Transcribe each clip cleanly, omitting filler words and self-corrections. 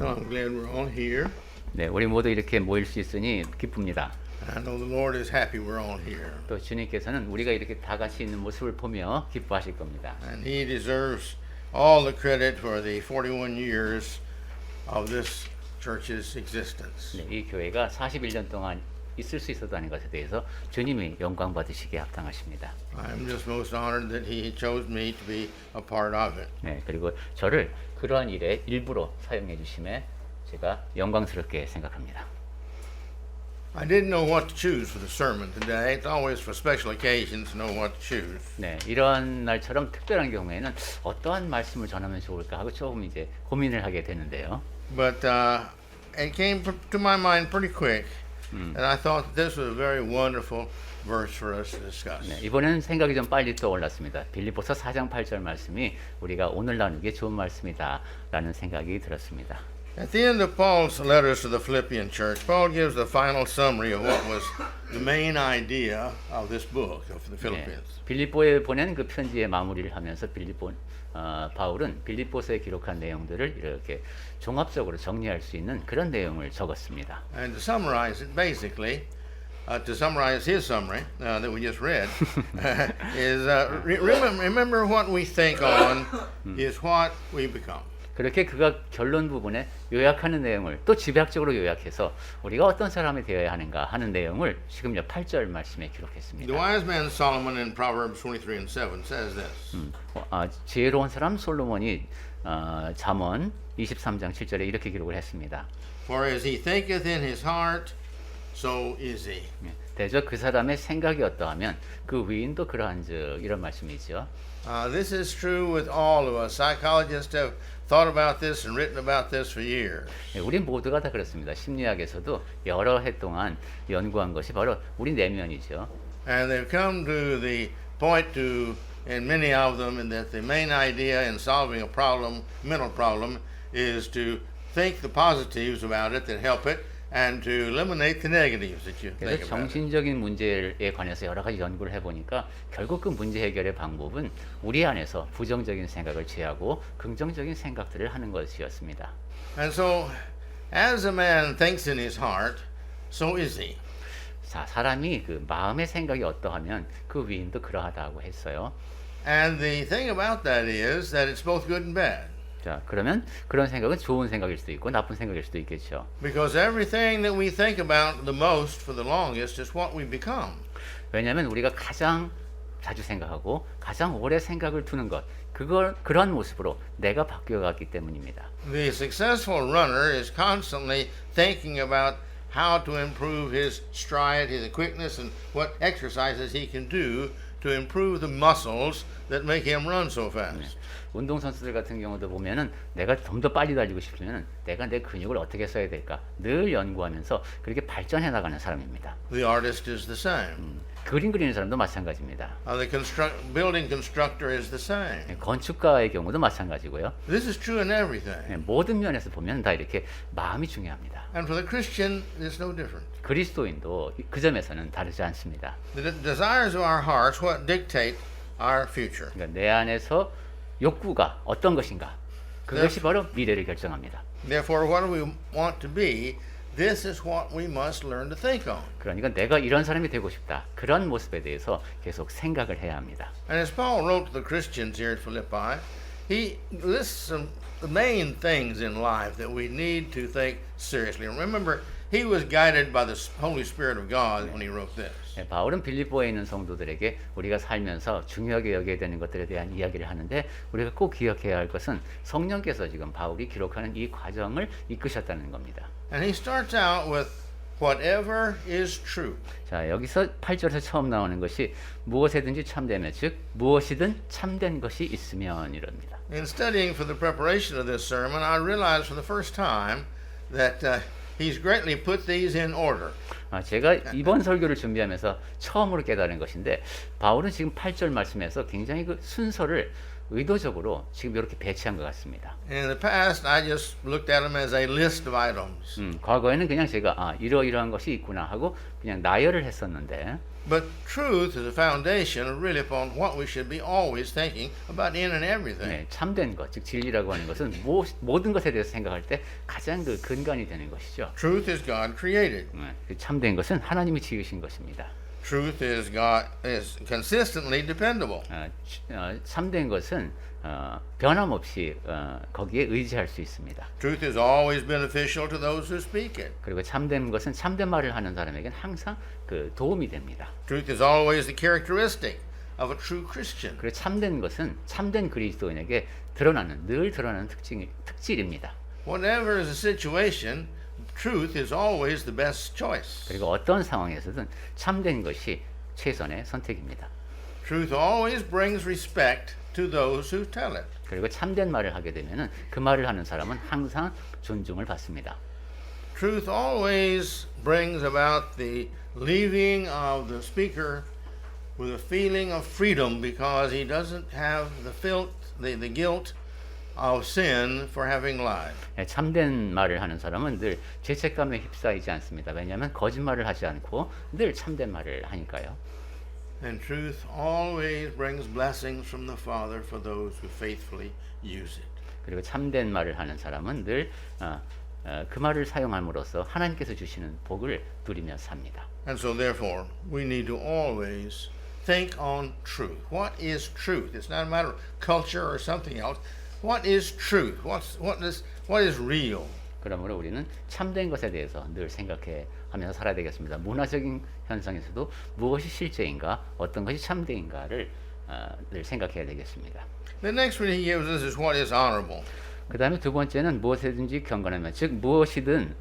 I'm glad we're all here. 네, 우리 모두 이렇게 모일 수 있으니 기쁩니다. I know the Lord is happy we're all here. 또 주님께서는 우리가 이렇게 다 같이 있는 모습을 보며 기뻐하실 겁니다. And He deserves all the credit for the 41 years of this church's existence. 네, 이 교회가 41년 동안 있을 수 있었다는 것에 대해서 주님이 영광 받으시기에 합당하십니다. I'm just most honored that He chose me to be a part of it. 네, 그리고 저를 그러한 일에 일부러 사용해 주심에 제가 영광스럽게 생각합니다. I didn't know what to choose for the sermon today. It's always for special occasions to know what to choose. 네, 이런 날처럼 특별한 경우에는 어떠한 말씀을 전하면 좋을까 하고 조금 이제 고민을 하게 되는데요. But it came to my mind pretty quick, and I thought that this was a very wonderful verse for us to discuss. 네, 이번에는 생각이 좀 빨리 떠올랐습니다. 빌립보서 4장 8절 말씀이 우리가 오늘 나누기에 좋은 말씀이다라는 생각이 들었습니다. At the end of Paul's letters to the Philippian church, Paul gives the final summary of what was the main idea of this book of the Philippians. 네, 빌립보에 보낸 그 편지의 마무리를 하면서 바울은 빌립보서에 기록한 내용들을 이렇게 종합적으로 정리할 수 있는 그런 내용을 적었습니다. And to summarize it, basically, to summarize his summary that we just read, is remember what we think on is what we become. 그렇게 그가 결론 부분에 요약하는 내용을 또 집약적으로 요약해서 우리가 어떤 사람이 되어야 하는가 하는 내용을 지금 8절 말씀에 기록했습니다. The wise man Solomon in Proverbs 23 and 7 says this. 지혜로운 사람 솔로몬이 잠언 23장 7절에 이렇게 기록을 했습니다. For as he thinketh in his heart, so is he. 대저 그 사람의 생각이 어떠하면 그 위인도 그러한즉 이런 말씀이죠. This is true with all of us. Psychologists have thought about this and written about this for years. 우리 모두가 다 그렇습니다. 심리학에서도 여러 해 동안 연구한 것이 바로 우리 내면이죠. And they've come to the point to, in many of them, in that the main idea in solving a problem, mental problem, is to think the positives about it that help it, and to eliminate the negatives that you think 그래서 about it. 정신적인 문제에 관해서 여러 가지 연구를 해보니까 결국 그 문제 해결의 방법은 우리 안에서 부정적인 생각을 제하고 긍정적인 생각들을 하는 것이었습니다. And so, as a man thinks in his heart, so is he. 자, 사람이 그 마음의 생각이 어떠하면 그 위인도 그러하다고 했어요. And the thing about that is that it's both good and bad. 자, 그러면 그런 생각은 좋은 생각일 수도 있고 나쁜 생각일 수도 있겠죠. Because everything that we think about the most for the longest is what we become. 왜냐하면 우리가 가장 자주 생각하고 가장 오래 생각을 두는 것, 그런 모습으로 내가 바뀌어갔기 때문입니다. The successful runner is constantly thinking about how to improve his stride, his quickness, and what exercises he can do to improve the muscles that make him run so fast. 운동선수들 같은 경우도 보면은 내가 좀 더 빨리 달리고 싶으면 내가 내 근육을 어떻게 써야 될까 늘 연구하면서 그렇게 발전해 나가는 사람입니다. The artist is the same. 그림 그리는 사람도 마찬가지입니다. The building constructor is the same. 건축가의 경우도 마찬가지고요. This is true in everything. 모든 면에서 보면 다 이렇게 마음이 중요합니다. And for the Christian, it's no different. 그리스도인도 그 점에서는 다르지 않습니다. The desires of our hearts what dictate our future. 그러니까 내 안에서 욕구가 어떤 것인가 그것이 바로 미래를 결정합니다. Therefore, what do we want to be? This is what we must learn to think on. 그러니까 내가 이런 사람이 되고 싶다. 그런 모습에 대해서 계속 생각을 해야 합니다. And as Paul wrote to the Christians here at Philippi, he lists some the main things in life that we need to think seriously. Remember, he was guided by the Holy Spirit of God when he wrote this. 바울은 빌립보에 있는 성도들에게 우리가 살면서 중요하게 여겨야 되는 것들에 대한 이야기를 하는데 우리가 꼭 기억해야 할 것은 성령께서 지금 바울이 기록하는 이 과정을 이끄셨다는 겁니다. And he starts out with whatever is true. 자, 여기서 8절에서 처음 나오는 것이 무엇에든지 참되며 즉 무엇이든 참된 것이 있으면 이럽니다. In studying for the preparation of this sermon, I realized for the first time that he's greatly put these in order. 제가 이번 설교를 준비하면서 처음으로 깨달은 것인데 바울은 지금 8절 말씀에서 굉장히 그 순서를 의도적으로 지금 이렇게 배치한 것 같습니다. In the past, I just looked at them as a list of items. 과거에는 그냥 제가 이러이러한 것이 있구나 하고 그냥 나열을 했었는데 But truth is a foundation really upon what we should be always thinking about in and everything. 네, 참된 것, 즉 진리라고 하는 것은 모든 것에 대해서 생각할 때 가장 그 근간이 되는 것이죠. Truth is God created. 네, 그 참된 것은 하나님이 지으신 것입니다. Truth is consistently dependable. 참된 것은 변함없이 거기에 의지할 수 있습니다. Truth is always beneficial to those who speak it. 그리고 참된 것은 참된 말을 하는 사람에게는 항상 그 도움이 됩니다. Truth is always the characteristic of a true Christian. 그리고 참된 것은 참된 그리스도인에게 늘 드러나는 특질입니다. Whatever is the situation, truth is always the best choice. 그리고 어떤 상황에서든 참된 것이 최선의 선택입니다. Truth always brings respect to those who tell it. 그리고 참된 말을 하게 되면은 그 말을 하는 사람은 항상 존중을 받습니다. Truth always brings about the leaving of the speaker with a feeling of freedom because he doesn't have the guilt of sin for having lied. 참된 말을 하는 사람은 늘 죄책감에 휩싸이지 않습니다. 왜냐하면 거짓말을 하지 않고 늘 참된 말을 하니까요. And truth always brings blessings from the Father for those who faithfully use it. 그리고 참된 말을 하는 사람은 늘 그 말을 사용함으로써 하나님께서 주시는 복을 누리며 삽니다. And so therefore, we need to always think on truth. What is truth? It's not a matter of culture or something else. What is truth? What is real? 그러므로 우리는 참된 것에 대해서 늘 생각해 하면서 살아야 되겠습니다. 문화적인 현상에서도 무엇이 실제인가, 어떤 것이 참된인가를 늘 생각해야 되겠습니다. The next one he gives us is what is honorable. 그 다음에 두 번째는 무엇이든지 경건하면, 즉 무엇이든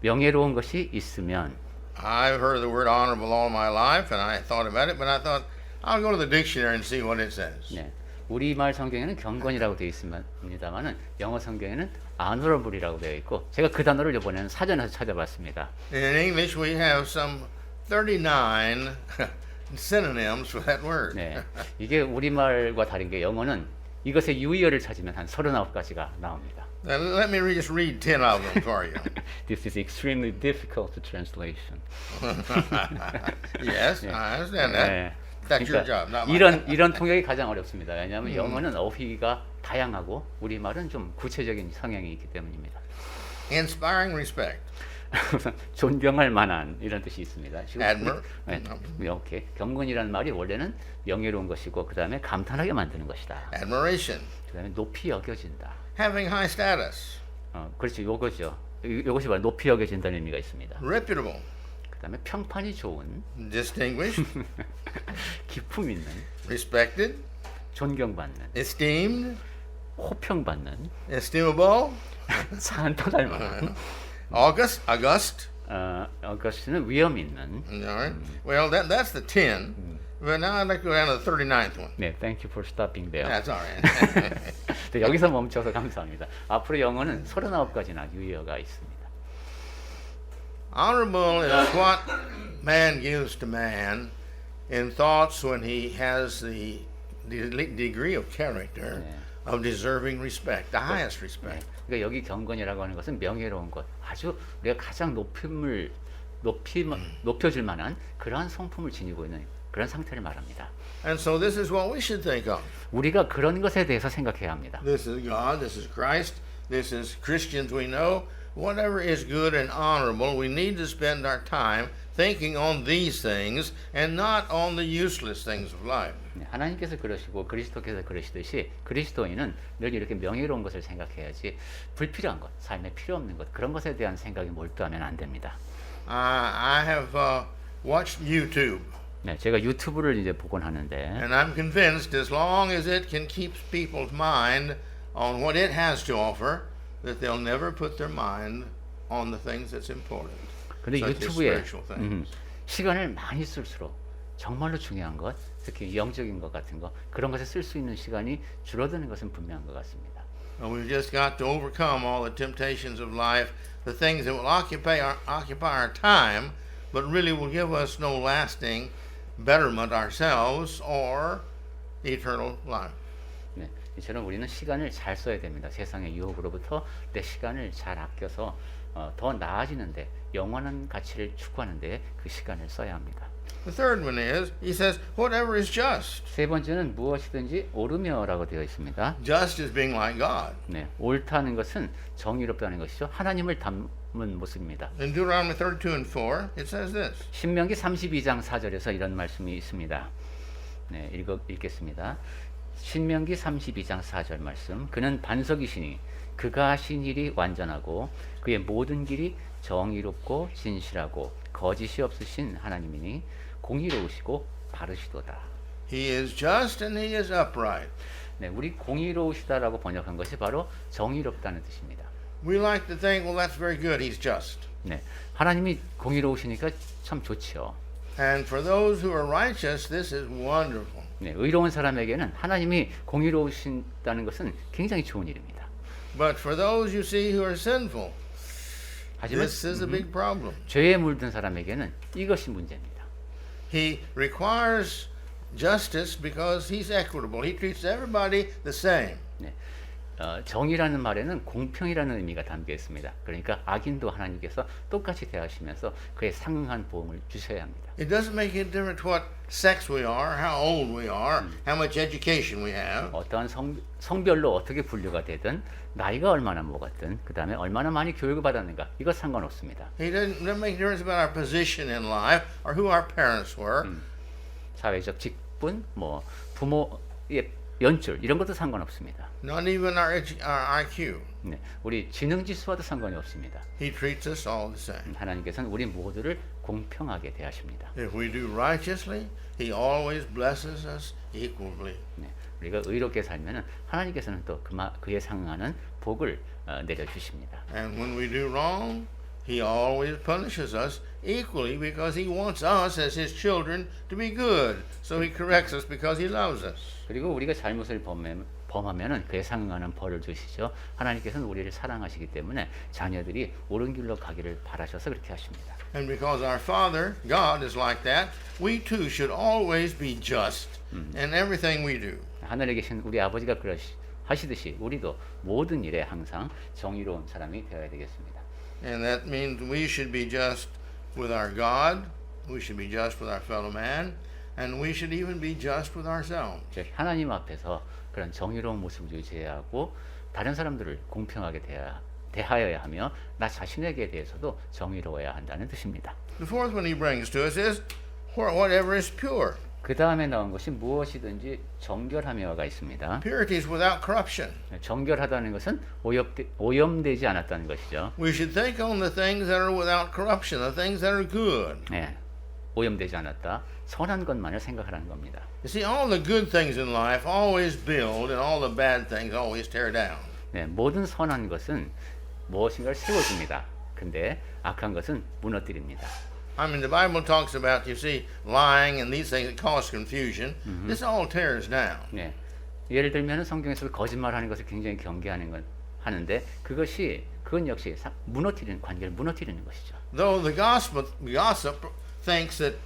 명예로운 것이 있으면. I've heard the word honorable all my life, and I thought about it, but I thought I'll go to the dictionary and see what it says. 네, 우리말 성경에는 경건이라고 되어 있습니다만은 영어 성경에는 honorable이라고 되어 있고, 제가 그 단어를 이번에는 사전에서 찾아봤습니다. In English, we have some 39 synonyms for that word. 네, 이게 우리말과 다른 게 영어는 이것의 유의어를 찾으면 한 39가지가 나옵니다. Let me just read 10 of them for you. This is extremely difficult to translation. Yes, I understand that. 네. That's your job, not mine. 이런 통역이 가장 어렵습니다. 왜냐하면 영어는 어휘가 다양하고 우리말은 좀 구체적인 성향이 있기 때문입니다. Inspiring respect. 존경할 만한 이런 뜻이 있습니다. Admir. 네, 이렇게 경건이라는 말이 원래는 명예로운 것이고 그 다음에 감탄하게 만드는 것이다. Admiration. 그 다음에 높이 여겨진다. Having high status. 그렇죠. 요거죠. 이것이 바로 높이 여겨진다는 의미가 있습니다. Reputable. 그 다음에 평판이 좋은, Distinguished. 기품 있는, Respected. 존경받는, Esteemed. 호평받는, Estimable. 산탄할 만한. August. 그것은 위험 있는. All right. Well, that's the 10. But now I'd like to go down to the 39th one. 네, thank you for stopping there. That's all right. 네, 여기서 멈춰서 감사합니다. 앞으로 영어는 39가지나 유의어가 있습니다. Honorable is what man gives to man in thoughts when he has the degree of character of deserving respect, the highest respect. 그러니까 여기 경건이라고 하는 것은 명예로운 것, 아주 우리가 가장 높여줄 만한 그러한 성품을 지니고 있는 그런 상태를 말합니다. And so this is what we should think of. 우리가 그런 것에 대해서 생각해야 합니다. This is God, this is Christ, this is Christians we know. Whatever is good and honorable, we need to spend our time thinking on these things and not on the useless things of life. 하나님께서 그러시고 그리스도께서 그러시듯이 그리스도인은 늘 이렇게 명예로운 것을 생각해야지 불필요한 것, 삶에 필요 없는 것, 그런 것에 대한 생각에 몰두하면 안 됩니다. I have watched YouTube. 네, 제가 유튜브를 이제 보곤 하는데, And I'm convinced as long as it can keep people's mind on what it has to offer, that they'll never put their mind on the things that's important. 근데 such as 유튜브에 spiritual things. 시간을 많이 쓸수록 정말로 중요한 것, 특히 영적인 것 같은 거, 그런 것에 쓸 수 있는 시간이 줄어드는 것은 분명한 것 같습니다. And we've just got to overcome all the temptations of life, the things that will occupy our time, but really will give us no lasting betterment ourselves or eternal life. 네, 이처럼 우리는 시간을 잘 써야 됩니다. 세상의 유혹으로부터 내 시간을 잘 아껴서 더 나아지는데, 영원한 가치를 추구하는데 그 시간을 써야 합니다. The third one is, he says, whatever is just. 세 번째는 무엇이든지 옳으며라고 되어 있습니다. Just is being like God. 네, 옳다는 것은 정의롭다는 것이죠. 하나님을 닮은 모습입니다. In Deuteronomy 32 and 4, it says this. 신명기 32장 4절에서 이런 말씀이 있습니다. 네, 읽겠습니다. 신명기 32장 4절 말씀. 그는 반석이시니 그가 하신 일이 완전하고 그의 모든 길이 정의롭고 진실하고 거짓이 없으신 하나님이니 공의로우시고 바르시도다. He is just and he is upright. 네, 우리 공의로우시다라고 번역한 것이 바로 정의롭다는 뜻입니다. We like to think, well, that's very good. He's just. 네, 하나님이 공의로우시니까 참 좋죠. And for those who are righteous, this is wonderful. 네, 의로운 사람에게는 하나님이 공의로우신다는 것은 굉장히 좋은 일입니다. But for those you see who are sinful, 하지만 this is a big problem. 죄에 물든 사람에게는 이것이 문제입니다. He requires justice because he's equitable. He treats everybody the same. 네, 정의라는 말에는 공평이라는 의미가 담겨 있습니다. 그러니까 악인도 하나님께서 똑같이 대하시면서 그에 상응한 보응을 주셔야 합니다. It doesn't make any difference what sex we are, how old we are, how much education we have. 어떠한 성별로 어떻게 분류가 되든 나이가 얼마나 먹었든 그 다음에 얼마나 많이 교육을 받았는가 이거 상관없습니다. It doesn't make a difference about our position in life or who our parents were. 사회적 직분, 뭐 부모의 연출 이런 것도 상관없습니다. Not even our IQ. 네, 우리 지능 지수와도 상관이 없습니다. He treats us all the same. 하나님께서는 우리 모두를 공평하게 대하십니다. If we do righteously, He always blesses us equally. 네, 우리가 의롭게 살면은 하나님께서는 또 그에 상응하는 복을 내려주십니다. And when we do wrong, He always punishes us equally because He wants us as His children to be good. So He corrects us because He loves us. 그리고 우리가 잘못을 범하면은 그에 상응하는 벌을 주시죠. 하나님께서는 우리를 사랑하시기 때문에 자녀들이 옳은 길로 가기를 바라셔서 그렇게 하십니다. And because our Father, God, is like that, we too should always be just in everything we do. 하늘에 계신 우리 아버지가 하시듯이 우리도 모든 일에 항상 정의로운 사람이 되어야 되겠습니다. And that means we should be just with our God, we should be just with our fellow man, and we should even be just with ourselves. 즉 하나님 앞에서 그런 정의로운 모습을 유지해야 하고 다른 사람들을 공평하게 대하여야 하며 나 자신에게 대해서도 정의로워야 한다는 뜻입니다. The fourth one he brings to us is whatever is pure. 그 다음에 나온 것이 무엇이든지 정결하며가 있습니다. Purity is without corruption. 정결하다는 것은 오염되지 않았다는 것이죠. We should think on the things that are without corruption, the things that are good. 네, 오염되지 않았다. 선한 것만을 생각하라는 겁니다. You see, all the good things in life always build, and all the bad things always tear down. 네, 모든 선한 것은 무엇인가를 세워줍니다. 근데 악한 것은 무너뜨립니다. I mean, the Bible talks about, you see, lying and these things that cause confusion. This all tears down. 네, 예를 들면 성경에서 거짓말하는 것을 굉장히 경계하는 하는데 그건 역시 무너뜨리는 관계를 무너뜨리는 것이죠. Though the gossip thinks that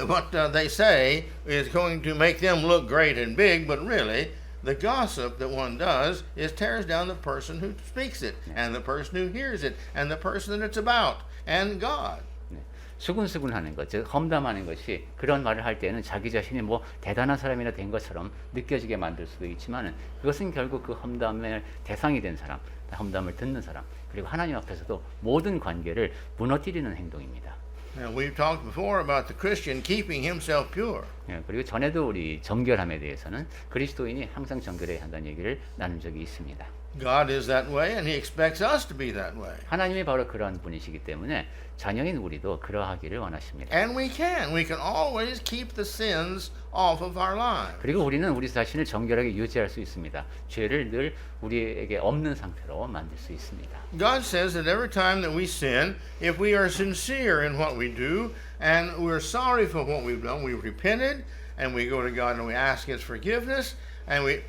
what they say is going to make them look great and big, but really, the gossip that one does is tears down the person who speaks it, and the person who hears it, and the person that it's about, and God. 네, 수군수군하는 것, 즉 험담하는 것이 그런 말을 할 때는 자기 자신이 뭐 대단한 사람이나 된 것처럼 느껴지게 만들 수도 있지만은 그것은 결국 그 험담의 대상이 된 사람, 험담을 듣는 사람, 그리고 하나님 앞에서도 모든 관계를 무너뜨리는 행동입니다. Now, we've talked before about the Christian keeping himself pure. 예, 그리고 전에도 우리 정결함에 대해서는 그리스도인이 항상 정결해야 한다는 얘기를 나눈 적이 있습니다. God is that way, and He expects us to be that way. 하나님이 바로 그러한 분이시기 때문에 자녀인 우리도 그러하기를 원하십니다. And we can always keep the sins off of our lives. 그리고 우리는 우리 자신을 정결하게 유지할 수 있습니다. 죄를 늘 우리에게 없는 상태로 만들 수 있습니다. God says that every time that we sin, if we are sincere in what we do, and we're sorry for what we've done, we've repented, and we go to God and we ask His forgiveness, and we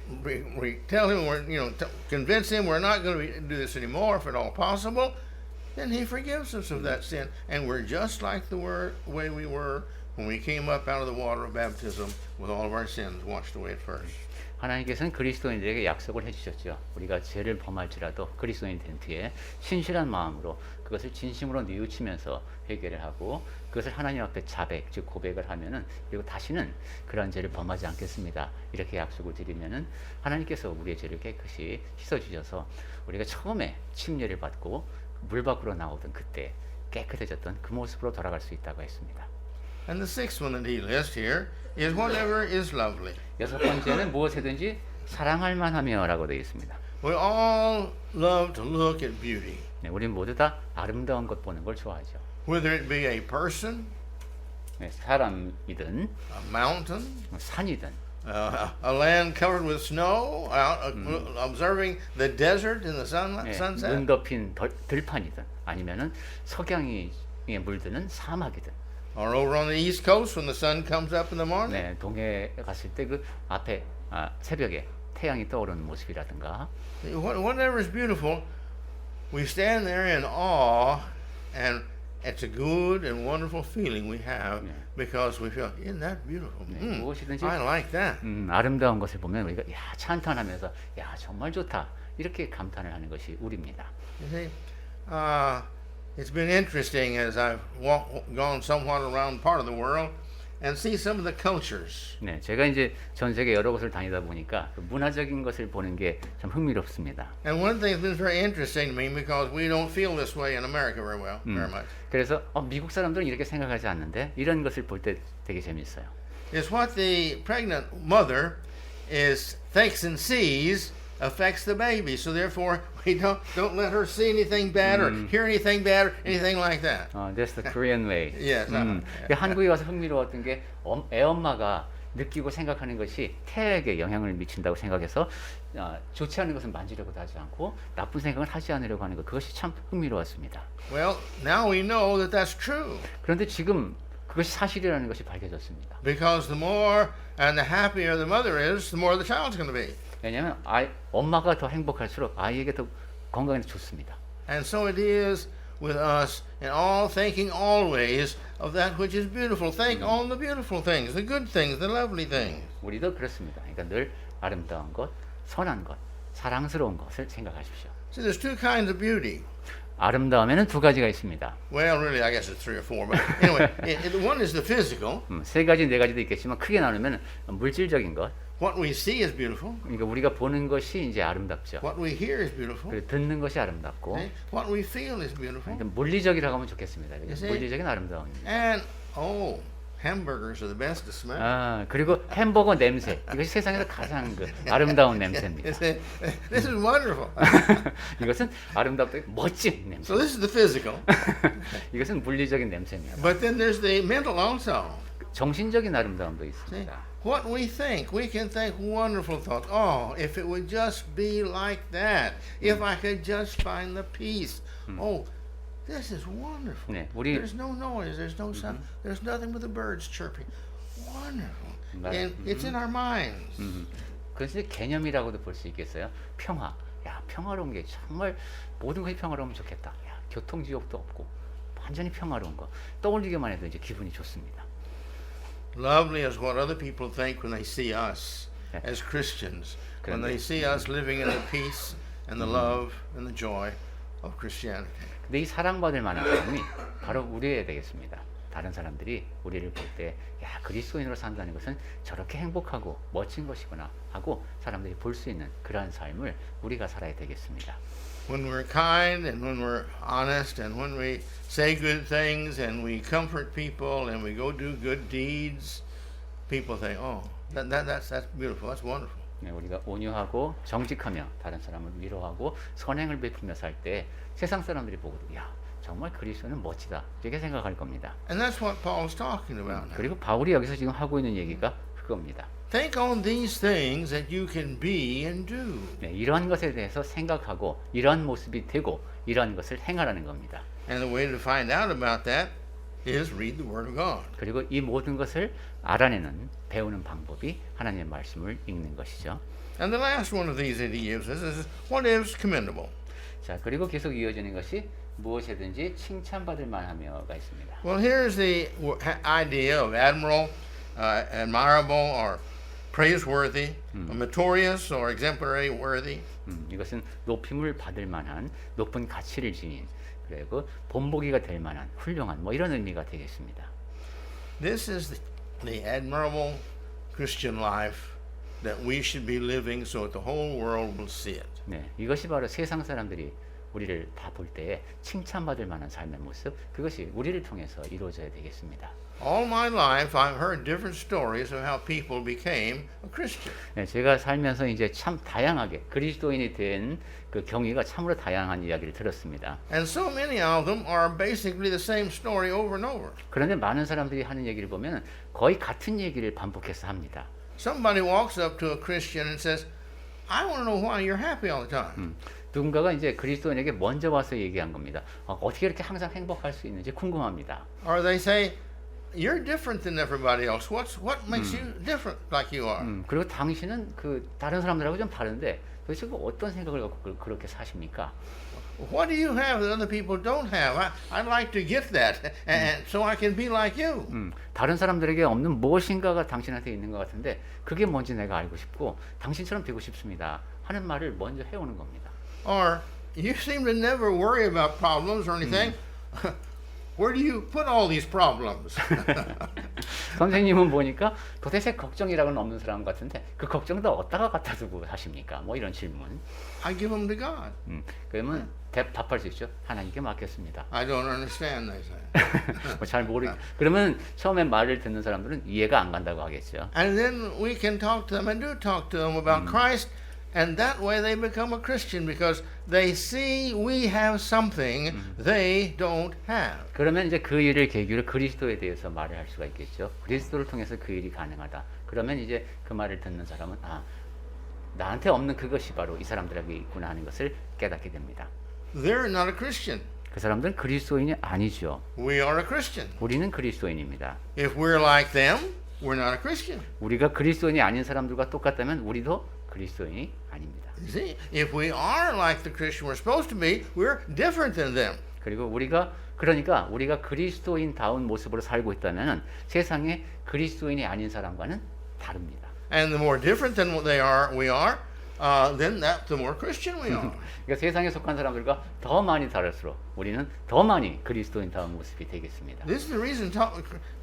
tell Him, convince Him we're not going to do this anymore if at all possible, then He forgives us of that sin. And we're just like the way we were when we came up out of the water of baptism with all of our sins washed away at first. 하나님께서는 그리스도인들에게 약속을 해주셨죠. 우리가 죄를 범할지라도 그리스도인 된 뒤에 신실한 마음으로 그것을 진심으로 뉘우치면서 회개를 하고 그것을 하나님 앞에 자백, 즉 고백을 하면은 그리고 다시는 그런 죄를 범하지 않겠습니다. 이렇게 약속을 드리면은 하나님께서 우리의 죄를 깨끗이 씻어주셔서 우리가 처음에 침례를 받고 물 밖으로 나오던 그때 깨끗해졌던 그 모습으로 돌아갈 수 있다고 했습니다. And the sixth one that he lists here is whatever is lovely. 여섯 번째는 무엇이든지 사랑할 만하며라고 되어 있습니다. We all love to look at beauty, 네, 우리 모두 다 아름다운 것 보는 걸 좋아하죠. whether it be a person, 네, 사람이든 a mountain, 산이든 a land covered with snow, observing the desert in the 네, sunset. 눈 덮인 들판이든 아니면은 석양이 물드는 사막이든 Or over on the East Coast when the sun comes up in the morning. 네, 동해에 갔을 때 그 앞에 새벽에 태양이 떠오르는 모습이라든가 Whatever is beautiful, we stand there in awe, and it's a good and wonderful feeling we have because we feel, isn't that beautiful? 무엇이든지 I like that. 아름다운 것을 보면 우리가 찬탄하면서 야 정말 좋다 이렇게 감탄을 하는 것이 우리입니다. You see, it's been interesting as I've gone somewhat around part of the world and see some of the cultures. 네, 제가 이제 전 세계 여러 곳을 다니다 보니까 그 문화적인 것을 보는 게 참 흥미롭습니다. And one thing that's been very interesting to me because we don't feel this way in America very much. 그래서 미국 사람들은 이렇게 생각하지 않는데 이런 것을 볼 때 되게 재밌어요. Is what the pregnant mother thinks and sees affects the baby. So therefore, we don't let her see anything bad or hear anything bad or anything like that. That's the Korean way. Yes. 한국에 와서 흥미로웠던 게 애엄마가 느끼고 생각하는 것이 태아에게 영향을 미친다고 생각해서 좋지 않은 것은 만지려고도 하지 않고 나쁜 생각을 하지 않으려고 하는 것 그것이 참 흥미로웠습니다. Well, now we know that that's true. 그런데 지금 그것이 사실이라는 것이 밝혀졌습니다. Because the more and the happier the mother is, the more the child's going to be. 왜냐하면 엄마가 더 행복할수록 아이에게 더 건강에 좋습니다. And so it is with us in all thinking always of that which is beautiful. Think on the beautiful things, the good things, the lovely things. 우리도 그렇습니다. 그러니까 늘 아름다운 것, 선한 것, 사랑스러운 것을 생각하십시오. See, there's two kinds of beauty. 아름다움에는 두 가지가 있습니다. Well, really, I guess it's three or four. But anyway, one is the physical. 세 가지, 네 가지도 있겠지만 크게 나누면 물질적인 것. What we see is beautiful. 그러니까 우리가 보는 것이 이제 아름답죠. What we hear is beautiful. 그리고 듣는 것이 아름답고. Okay? What we feel is beautiful. 그러니까 물리적이라고 하면 좋겠습니다. see? 물리적인 아름다움입니다. And hamburgers are the best to smell. 그리고 햄버거 냄새. 이것이 세상에서 가장 아름다운 냄새입니다. This is wonderful. 이것은 아름답고 멋진 냄새. So this is the physical. 이것은 물리적인 냄새입니다. But then there's the mental also. 정신적인 아름다움도 See, 있습니다. what we think, we can think wonderful thoughts. Oh, if it would just be like that. If I could just find the peace. Oh, this is wonderful. 네, 우리 There's no noise. There's no sound. There's nothing but the birds chirping. Wonderful. And it's in our minds. 그것이 개념이라고도 볼 수 있겠어요. 평화. 야, 평화로운 게 정말 모든 것이 평화로우면 좋겠다. 야, 교통지옥도 없고 완전히 평화로운 거. 떠올리기만 해도 이제 기분이 좋습니다. Lovely is what other people think when they see us as Christians. When they see us living in the peace and the love and the joy of Christianity. 근데 이 사랑받을 만한 사람이 바로 우리여야 되겠습니다. 다른 사람들이 우리를 볼 때 야, 그리스도인으로 산다는 것은 저렇게 행복하고 멋진 것이구나 하고 사람들이 볼 수 있는 그러한 삶을 우리가 살아야 되겠습니다. When we're kind and when we're honest and when we say good things and we comfort people and we go do good deeds, people think, oh, that's beautiful, that's wonderful. 네, 우리가 온유하고 정직하며 다른 사람을 위로하고 선행을 베풀며 살 때 세상 사람들이 보고도 야 정말 그리스도는 멋지다 이렇게 생각할 겁니다. And that's what Paul's talking about now. 그리고 바울이 여기서 지금 하고 있는 얘기가 그겁니다. Think on these things that you can be and do. 네, 이러한 것에 대해서 생각하고 이러한 모습이 되고 이러한 것을 행하라는 겁니다. And the way to find out about that is read the Word of God. 그리고 이 모든 것을 알아내는 배우는 방법이 하나님의 말씀을 읽는 것이죠. And the last one of these that he gives us is what is commendable. 자, 그리고 계속 이어지는 것이 무엇이든지 칭찬받을 만하며가 있습니다. Well, here's the idea of admirable or praiseworthy, meritorious or exemplary worthy. 이것은 높임을 받을 만한 높은 가치를 지닌 그리고 본보기가 될 만한 훌륭한 뭐 이런 의미가 되겠습니다. This is the admirable Christian life that we should be living so that the whole world will see it. 네, 이것이 바로 세상 사람들이 우리를 다 볼 때에 칭찬받을 만한 삶의 모습, 그것이 우리를 통해서 이루어져야 되겠습니다. All my life I've heard different stories of how people became a Christian. 네, 제가 살면서 이제 참 다양하게 그리스도인이 된 그 경위가 참으로 다양한 이야기를 들었습니다. And so many of them are basically the same story over and over. 그런데 많은 사람들이 하는 얘기를 보면 거의 같은 얘기를 반복해서 합니다. Somebody walks up to a Christian and says, I want to know why you're happy all the time. 누군가가 이제 그리스도인에게 먼저 와서 얘기한 겁니다. 어떻게 이렇게 항상 행복할 수 있는지 궁금합니다. Or they say, you're different than everybody else. What makes you different like you are? 그리고 당신은 그 다른 사람들하고 좀 다른데 도대체 그 어떤 생각을 갖고 그렇게 사십니까? What do you have that other people don't have? I'd like to get that, and so I can be like you. 다른 사람들에게 없는 무엇인가가 당신한테 있는 것 같은데 그게 뭔지 내가 알고 싶고 당신처럼 되고 싶습니다 하는 말을 먼저 해오는 겁니다. Or you seem to never worry about problems or anything. Where do you put all these problems? 선생님은 보니까 도대체 걱정이라고는 없는 사람 같은데 그 걱정도 어디다가 갖다 두고 하십니까? 뭐 이런 질문. I give them to God. 그러면 답할 수 있죠. 하나님께 맡겼습니다. I don't understand, they say. 뭐 잘 모르. 그러면 처음에 말을 듣는 사람들은 이해가 안 간다고 하겠죠. And then we can talk to them and do talk to them about Christ. And that way they become a Christian because they see we have something they don't have. 그러면 이제 그 일을 계기로 그리스도에 대해서 말을 할 수가 있겠죠. 그리스도를 통해서 그 일이 가능하다. 그러면 이제 그 말을 듣는 사람은 아, 나한테 없는 그것이 바로 이 사람들에게 있구나 하는 것을 깨닫게 됩니다. They're not a Christian. 그 사람들은 그리스도인이 아니죠. We are a Christian. 우리는 그리스도인입니다. If we're like them, we're not a Christian. 우리가 그리스도인이 아닌 사람들과 똑같다면 우리도 그리스도인이 아닙니다. You see, if we are like the Christian we're supposed to be, we're different than them. 그리고 그러니까 우리가 그리스도인다운 모습으로 살고 있다면 세상에 그리스도인이 아닌 사람과는 다릅니다. And the more different than what we are, then the more Christian we are. 그러니까 세상에 속한 사람들과 더 많이 다를수록 우리는 더 많이 그리스도인다운 모습이 되겠습니다. This is the reason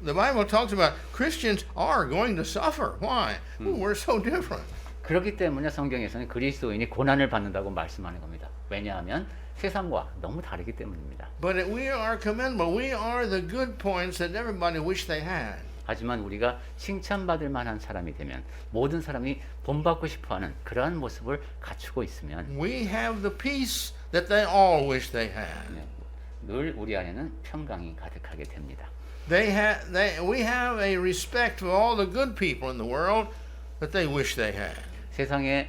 the Bible talks about Christians are going to suffer. Why? Well, we're so different. 그렇기 때문에 성경에서는 그리스도인이 고난을 받는다고 말씀하는 겁니다. 왜냐하면 세상과 너무 다르기 때문입니다. But we are commendable. We are the good points that everybody wished they had. 하지만 우리가 칭찬받을 만한 사람이 되면 모든 사람이 본받고 싶어하는 그러한 모습을 갖추고 있으면 We have the peace that they all wish they had. 늘 우리 안에는 평강이 가득하게 됩니다. We have a respect for all the good people in the world that they wish they had. 세상에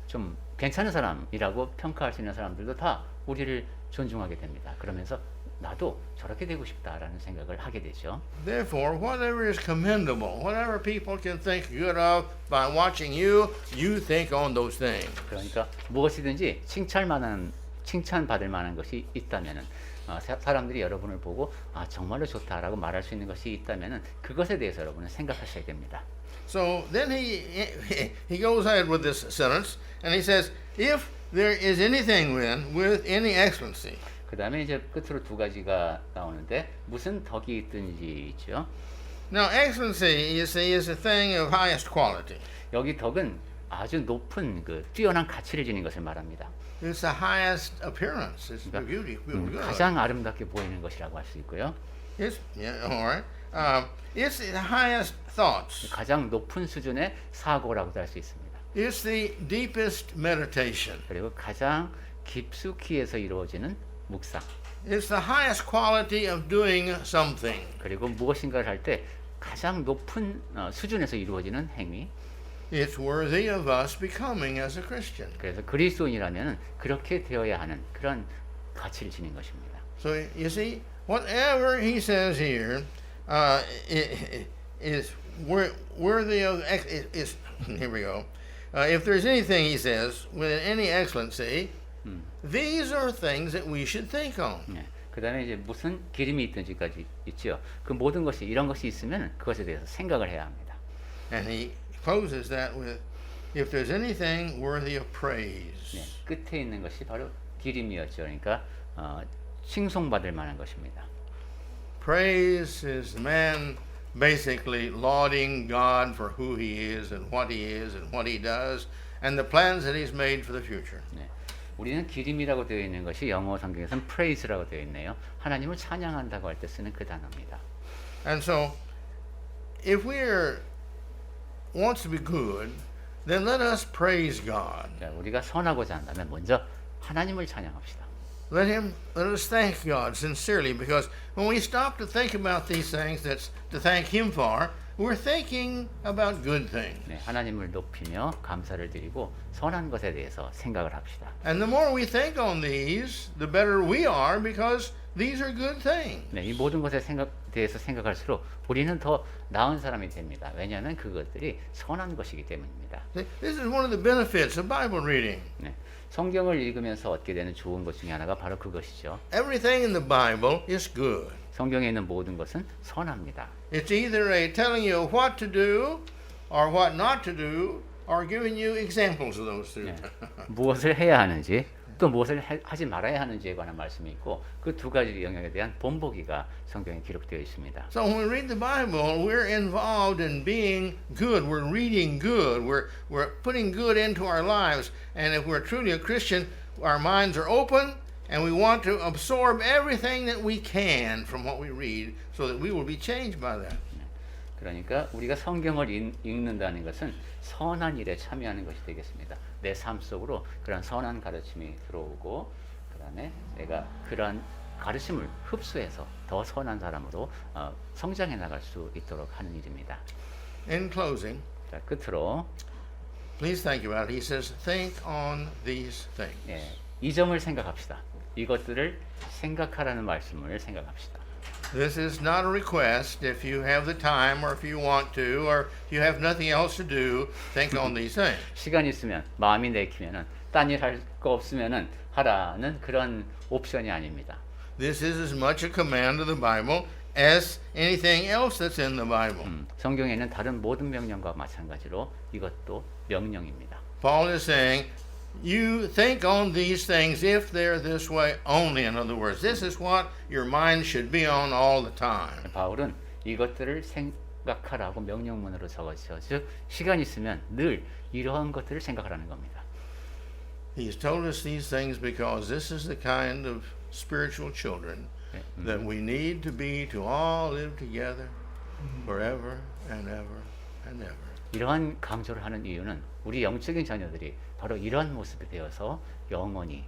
좀 괜찮은 사람이라고 평가할 수 있는 사람들도 다 우리를 존중하게 됩니다. 그러면서 나도 저렇게 되고 싶다라는 생각을 하게 되죠. Therefore, whatever is commendable, whatever people can think good of by watching you, you think on those things. 그러니까 무엇이든지 칭찬받을 만한 것이 있다면은 사람들이 여러분을 보고 아 정말로 좋다라고 말할 수 있는 것이 있다면은 그것에 대해서 여러분은 생각하셔야 됩니다. So then he goes ahead with this sentence and he says, if there is anything then with any excellency. 그 다음에 이제 끝으로 두 가지가 나오는데 무슨 덕이 있든지 있죠. Now excellency, you see, is a thing of highest quality. 여기 덕은 아주 높은 그 뛰어난 가치를 지닌 것을 말합니다. It's the highest appearance. It's the beauty. Good. 가장 아름답게 보이는 것이라고 할 수 있고요. It's all right. It's the highest thoughts. 가장 높은 수준의 사고라고도 할 수 있습니다. It's the deepest meditation. 그리고 가장 깊숙이 해서 이루어지는 묵상. It's the highest quality of doing something. 그리고 무엇인가를 할 때 가장 높은 수준에서 이루어지는 행위. It's worthy of us becoming as a Christian. 그래서 그리스도인이라면 그렇게 되어야 하는 그런 가치를 지닌 것입니다. So you see, whatever he says here is worthy of. Here we go. If there's anything he says with any excellency, these are things that we should think on. 네. 그다음에 이제 무슨 기름이 있든지까지 있죠. 그 모든 것이 이런 것이 있으면 그것에 대해서 생각을 해야 합니다. And he closes that with, if there's anything worthy of praise. 네, 끝에 있는 것이 바로 기림이었죠. 그러니까 칭송받을 만한 것입니다. Praise is the man basically lauding God for who he is and what he does and the plans that he's made for the future. 네, 우리는 기림이라고 되어 있는 것이 영어 성경에서는 praise라고 되어 있네요. 하나님을 찬양한다고 할 때 쓰는 그 단어입니다. And so, if we're wants to be good, then let us praise God. 자, 우리가 선하고자 한다면 먼저 하나님을 찬양합시다. Let us thank God sincerely, because when we stop to think about these things that's to thank Him for, we're thinking about good things. 네, 하나님을 높이며 감사를 드리고 선한 것에 대해서 생각을 합시다. And the more we think on these, the better we are, because these are good things. 네, 이 모든 것에 대해서 생각할수록 우리는 더 나은 사람이 됩니다. 왜냐하면 그것들이 선한 것이기 때문입니다. This is one of the benefits of Bible reading. 네, 성경을 읽으면서 얻게 되는 좋은 것 중에 하나가 바로 그것이죠. Everything in the Bible is good. 성경에 있는 모든 것은 선합니다. It's either a telling you what to do or what not to do, or giving you examples of those two. 네, 무엇을 해야 하는지 또 무엇을 하지 말아야 하는지에 관한 말씀이 있고 그 두 가지 영역에 대한 본보기가 성경에 기록되어 있습니다. So when we read the Bible, we're involved in being good. We're reading good. We're putting good into our lives. And if we're truly a Christian, our minds are open and we want to absorb everything that we can from what we read so that we will be changed by that. 그러니까 우리가 성경을 읽는다는 것은 선한 일에 참여하는 것이 되겠습니다. 내 삶 속으로 그런 선한 가르침이 들어오고 그다음에 내가 그런 가르침을 흡수해서 더 선한 사람으로 성장해 나갈 수 있도록 하는 일입니다. In closing, 자, 끝으로 please think about it. He says, think on these things. 예, 이 점을 생각합시다. 이것들을 생각하라는 말씀을 생각합시다. This is not a request. If you have the time, or if you want to, or if you have nothing else to do, think on these things. 시간 있으면 마음이 내키면은 딴 일 할 거 없으면은 하라는 그런 옵션이 아닙니다. This is as much a command of the Bible as anything else that's in the Bible. 성경에 있는 다른 모든 명령과 마찬가지로 이것도 명령입니다. Paul is saying, you think on these things if they're this way only. In other words, this is what your mind should be on all the time. 바울은 이것들을 생각하라고 명령문으로 적었죠. 즉 시간 있으면 늘 이러한 것들을 생각하라는 겁니다. He's told us these things because this is the kind of spiritual children that we need to be to all live together forever and ever and ever. 이러한 강조를 하는 이유는 우리 영적인 자녀들이 바로 이러한 모습이 되어서 영원히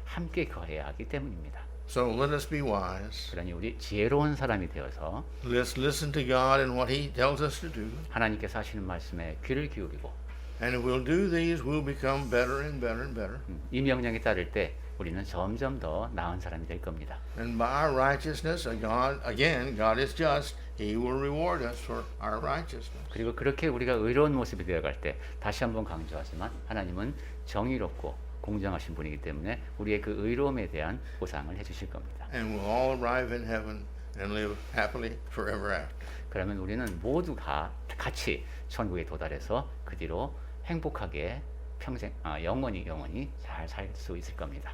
함께 거해야 하기 때문입니다. So let us be wise. 그러니 우리 지혜로운 사람이 되어서 Let's listen to God and what He tells us to do. 하나님께서 하시는 말씀에 귀를 기울이고 And if we'll do these, we'll become better and better and better. 이 명령에 따를 때 우리는 점점 더 나은 사람이 될 겁니다. And by our righteousness, God is just. He will reward us for our righteousness. 그리고 그렇게 우리가 의로운 모습이 되어갈 때 다시 한번 강조하지만 하나님은 정의롭고 공정하신 분이기 때문에 우리의 그 의로움에 대한 보상을 해주실 겁니다. And we'll all arrive in heaven and live happily forever after. 그러면 우리는 모두가 같이 천국에 도달해서 그 뒤로 행복하게 평생 영원히 잘 살 수 있을 겁니다.